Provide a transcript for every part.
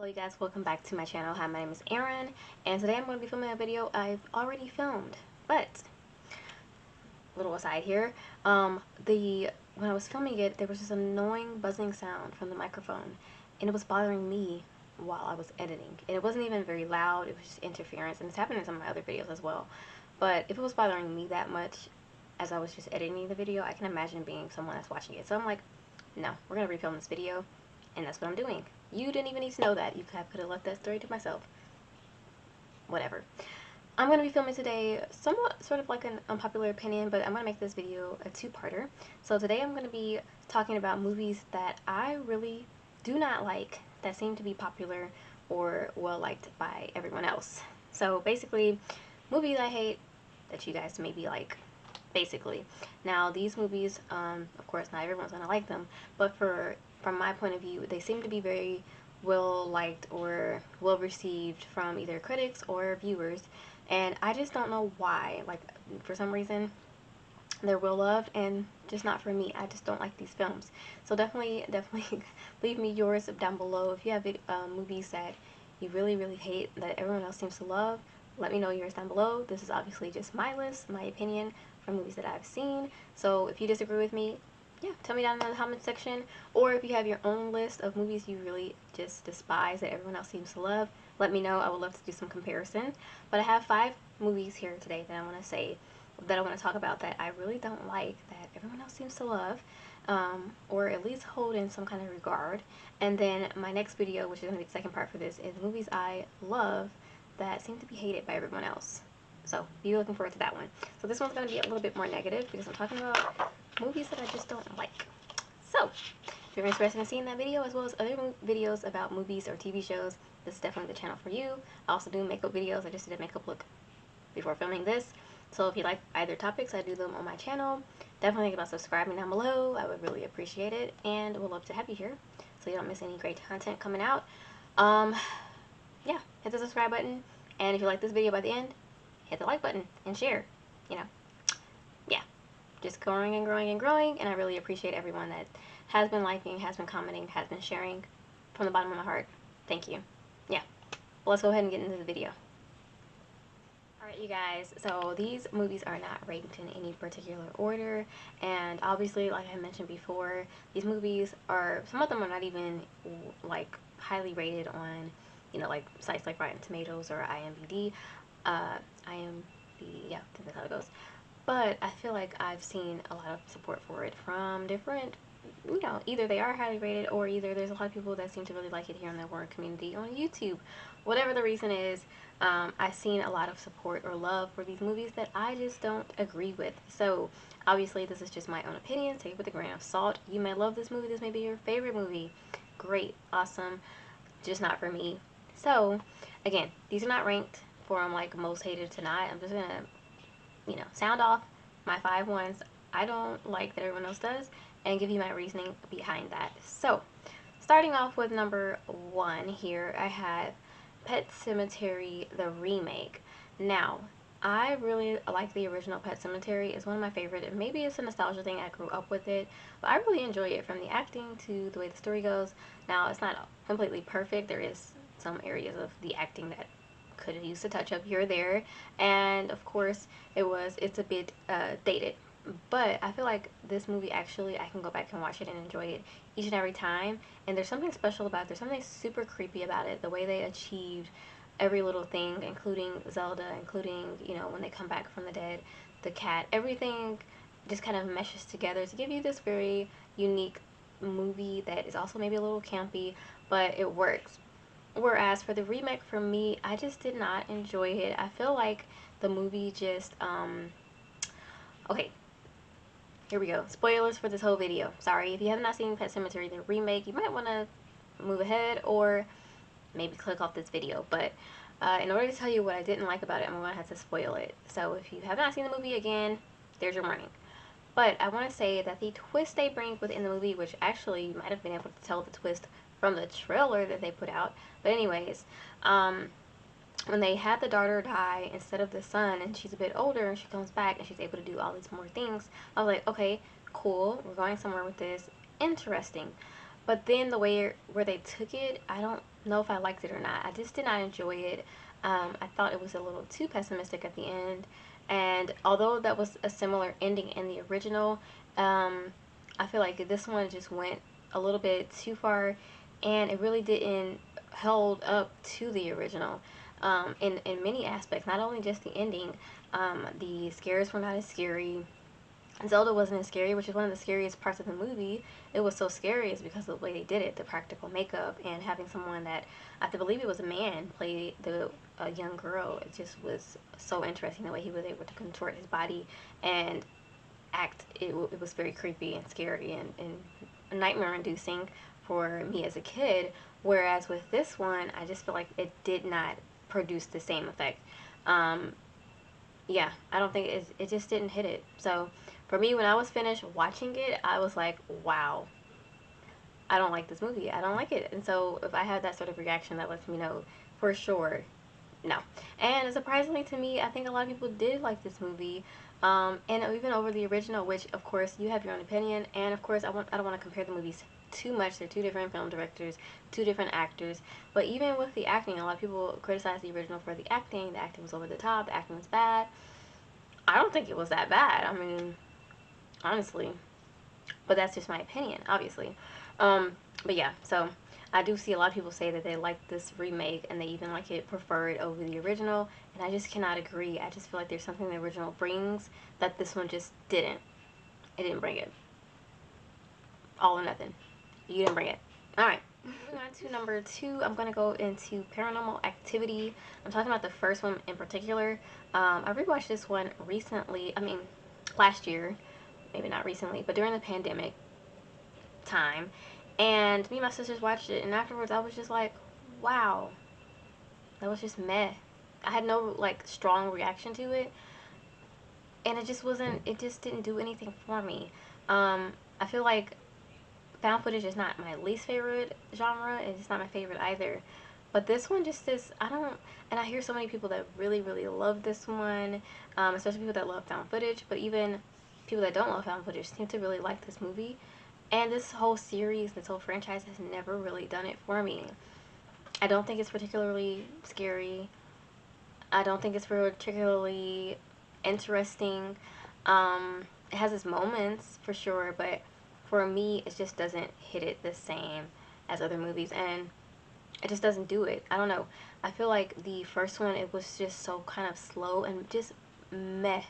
Hello you guys, welcome back to my channel. Hi, my name is Erin, and today I'm going to be filming a video I've already filmed. But, little aside here, when I was filming it, there was this annoying buzzing sound from the microphone, and it was bothering me while I was editing. And it wasn't even very loud, it was just interference, and it's happened in some of my other videos as well. But if it was bothering me that much as I was just editing the video, I can imagine being someone that's watching it. So I'm like, no, we're going to refilm this video, and that's what I'm doing. You didn't even need to know that. You could have left that story to myself. Whatever. I'm going to be filming today somewhat sort of like an unpopular opinion, but I'm going to make this video a two-parter. So today I'm going to be talking about movies that I really do not like that seem to be popular or well-liked by everyone else. So basically, movies I hate that you guys maybe like. Basically. Now, these movies, of course, not everyone's going to like them, but from my point of view, they seem to be very well liked or well received from either critics or viewers, and I just don't know why. Like, for some reason, they're well loved and just not for me. I just don't like these films. So definitely leave me yours down below. If you have movies that you really hate that everyone else seems to love, let me know yours down below. This is obviously just my list, my opinion from movies that I've seen. So if you disagree with me, yeah, tell me down in the comment section. Or if you have your own list of movies you really just despise that everyone else seems to love, let me know. I would love to do some comparison. But I have 5 movies here today that I want to talk about that I really don't like that everyone else seems to love, or at least hold in some kind of regard. And then my next video, which is going to be the second part for this, is movies I love that seem to be hated by everyone else. So be looking forward to that one. So this one's going to be a little bit more negative because I'm talking about movies that I just don't like. So if you're interested in seeing that video as well as other videos about movies or TV shows, this is definitely the channel for you. I also do makeup videos. I just did a makeup look before filming this. So if you like either topics, I do them on my channel. Definitely think about subscribing down below. I would really appreciate it, and would love to have you here so you don't miss any great content coming out. Yeah, hit the subscribe button, and if you like this video by the end, hit the like button and share. You know, yeah, just growing and growing and growing, and I really appreciate everyone that has been liking, has been commenting, has been sharing from the bottom of my heart. Thank you. Yeah, well, let's go ahead and get into the video. Alright, you guys, so these movies are not ranked in any particular order, and obviously, like I mentioned before, these movies are, some of them are not even like highly rated on, you know, like sites like Rotten Tomatoes or IMDb. Yeah, I think that's how it goes. But I feel like I've seen a lot of support for it from different, you know, either they are highly rated or either there's a lot of people that seem to really like it here in the horror community on YouTube. Whatever the reason is, I've seen a lot of support or love for these movies that I just don't agree with. So obviously this is just my own opinion. Take it with a grain of salt. You may love this movie. This may be your favorite movie. Great. Awesome. Just not for me. So again, these are not ranked from like most hated to not. I'm just gonna, you know, sound off my 5 ones I don't like that everyone else does and give you my reasoning behind that. So starting off with number 1 here, I have Pet Cemetery the Remake. Now, I really like the original Pet Cemetery. It's one of my favorite, and maybe it's a nostalgia thing. I grew up with it, but I really enjoy it from the acting to the way the story goes. Now, it's not completely perfect. There is some areas of the acting that could have used a touch up here or there, and of course it's a bit dated, but I feel like this movie, actually I can go back and watch it and enjoy it each and every time, and there's something special about it. There's something super creepy about it, the way they achieved every little thing, including Zelda, including, you know, when they come back from the dead, the cat, everything just kind of meshes together to give you this very unique movie that is also maybe a little campy, but it works. Whereas for the remake, for me, I just did not enjoy it. I feel like the movie just, okay, here we go. Spoilers for this whole video. Sorry, if you have not seen Pet Cemetery, the remake, you might want to move ahead or maybe click off this video. But in order to tell you what I didn't like about it, I'm going to have to spoil it. So if you have not seen the movie, again, there's your warning. But I want to say that the twist they bring within the movie, which actually you might have been able to tell the twist from the trailer that they put out. But anyways, when they had the daughter die instead of the son, and she's a bit older, and she comes back and she's able to do all these more things, I was like, okay, cool, we're going somewhere with this. Interesting. But then the way where they took it, I don't know if I liked it or not. I just did not enjoy it. I thought it was a little too pessimistic at the end. And although that was a similar ending in the original, I feel like this one just went a little bit too far, and it really didn't hold up to the original in many aspects. Not only just the ending, the scares were not as scary. Zelda wasn't as scary, which is one of the scariest parts of the movie. It was so scary is because of the way they did it, the practical makeup, and having someone that I believe it was a man play the young girl. It just was so interesting the way he was able to contort his body and act. It was very creepy and scary and nightmare inducing for me as a kid. Whereas with this one, I just feel like it did not produce the same effect. Um, yeah, I don't think it just didn't hit it. So for me, when I was finished watching it, I was like, wow, I don't like this movie. I don't like it. And so if I have that sort of reaction, that lets me know for sure, no. And surprisingly to me, I think a lot of people did like this movie. And even over the original, which of course you have your own opinion. And of course, I don't want to compare the movies too much. They're two different film directors, two different actors. But even with the acting, a lot of people criticize the original for the acting. The acting was over the top. The acting was bad. I don't think it was that bad. I mean, honestly, but that's just my opinion, obviously. But yeah, so I do see a lot of people say that they like this remake and they even like it preferred over the original, and I just cannot agree. I just feel like there's something the original brings that this one just didn't. It didn't bring it. All or nothing. You didn't bring it. All right. Moving on to number 2, I'm going to go into Paranormal Activity. I'm talking about the first one in particular. I rewatched this one recently. I mean, last year. Maybe not recently, but during the pandemic time. And me and my sisters watched it, and afterwards I was just like, wow, that was just meh. I had no like strong reaction to it, and it just wasn't. It just didn't do anything for me. I feel like found footage is not my least favorite genre, and it's not my favorite either. But this one just is, I don't, and I hear so many people that really, really love this one, especially people that love found footage, but even people that don't love found footage seem to really like this movie. And this whole series, this whole franchise has never really done it for me. I don't think it's particularly scary. I don't think it's particularly interesting. It has its moments for sure, but for me, it just doesn't hit it the same as other movies, and it just doesn't do it. I don't know. I feel like the first one, it was just so kind of slow and just meh,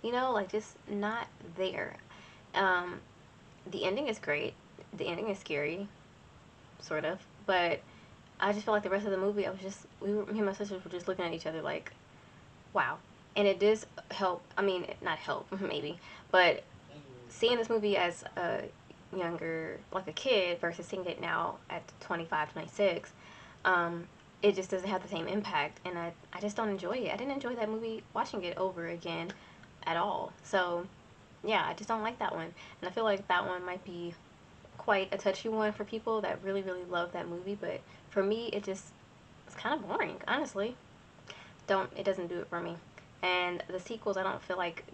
like just not there. Um, the ending is great. The ending is scary, sort of, but I just feel like the rest of the movie, me and my sisters were just looking at each other like, wow. And it does help. I mean, not help, maybe, but seeing this movie as a younger, like a kid, versus seeing it now at 25, 26, it just doesn't have the same impact. And I just don't enjoy it. I didn't enjoy that movie watching it over again at all. So, yeah, I just don't like that one. And I feel like that one might be quite a touchy one for people that really, really love that movie. But for me, it's kind of boring, honestly. It doesn't do it for me. And the sequels, I don't feel like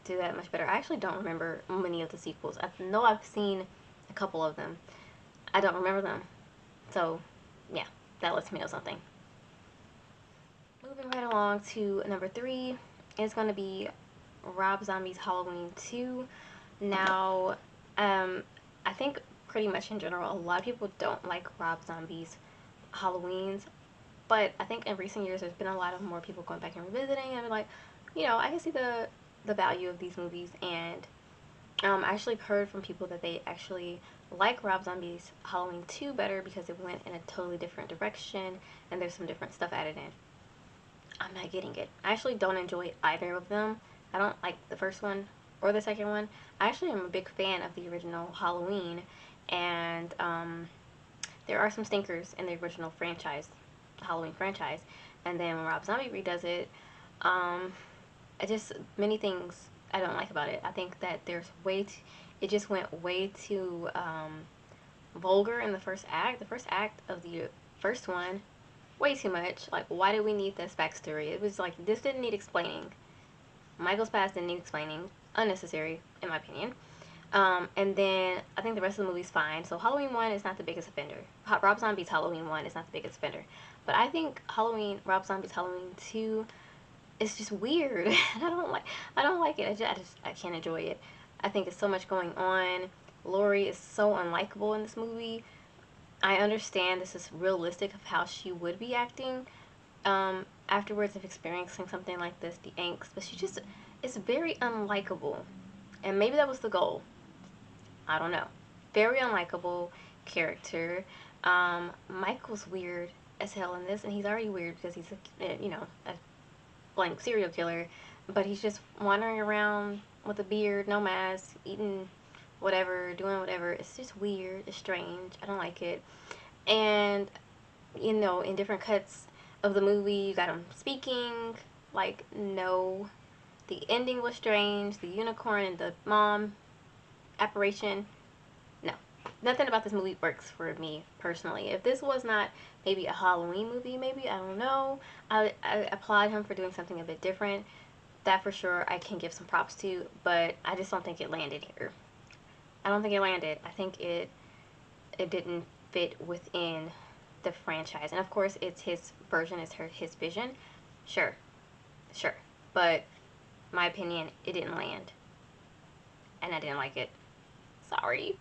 do that much better. I actually don't remember many of the sequels. I know I've seen a couple of them. I don't remember them. So, yeah, that lets me know something. Moving right along to number 3 is going to be Rob Zombie's Halloween 2. Now, I think pretty much in general, a lot of people don't like Rob Zombie's Halloweens, but I think in recent years there's been a lot of more people going back and revisiting and like, I can see the value of these movies, and I actually heard from people that they actually like Rob Zombie's Halloween 2 better because it went in a totally different direction and there's some different stuff added in. I'm not getting it. I actually don't enjoy either of them. I don't like the first one or the second one. I actually am a big fan of the original Halloween, and there are some stinkers in the original franchise, Halloween franchise, and then when Rob Zombie redoes it, I just many things I don't like about it. I think that it just went way too vulgar in the first act. The first act of the first one, way too much. Like, why did we need this backstory? It was like, this didn't need explaining. Michael's past didn't need explaining. Unnecessary, in my opinion. And then I think the rest of the movie's fine. So Halloween 1 is not the biggest offender. Rob Zombie's Halloween 1 is not the biggest offender. But I think Rob Zombie's Halloween 2 is just weird. I don't like it. I can't enjoy it. I think it's so much going on. Laurie is so unlikable in this movie. I understand this is realistic of how she would be acting afterwards of experiencing something like this, the angst, but she just is very unlikable. And maybe that was the goal. I don't know. Very unlikable character. Michael's weird as hell in this, and he's already weird because he's a blank serial killer, but he's just wandering around with a beard, no mask, eating whatever, doing whatever. It's just weird. It's strange. I don't like it. And in different cuts of the movie, you got him speaking. Like, no. The ending was strange. The unicorn and the mom apparition. No. Nothing about this movie works for me personally. If this was not maybe a Halloween movie, maybe, I don't know. I applaud him for doing something a bit different. That for sure I can give some props to, but I just don't think it landed here. I don't think it landed. I think it didn't fit within the franchise. And of course, it's his version, it's his vision. Sure, sure. But my opinion, it didn't land, and I didn't like it. Sorry.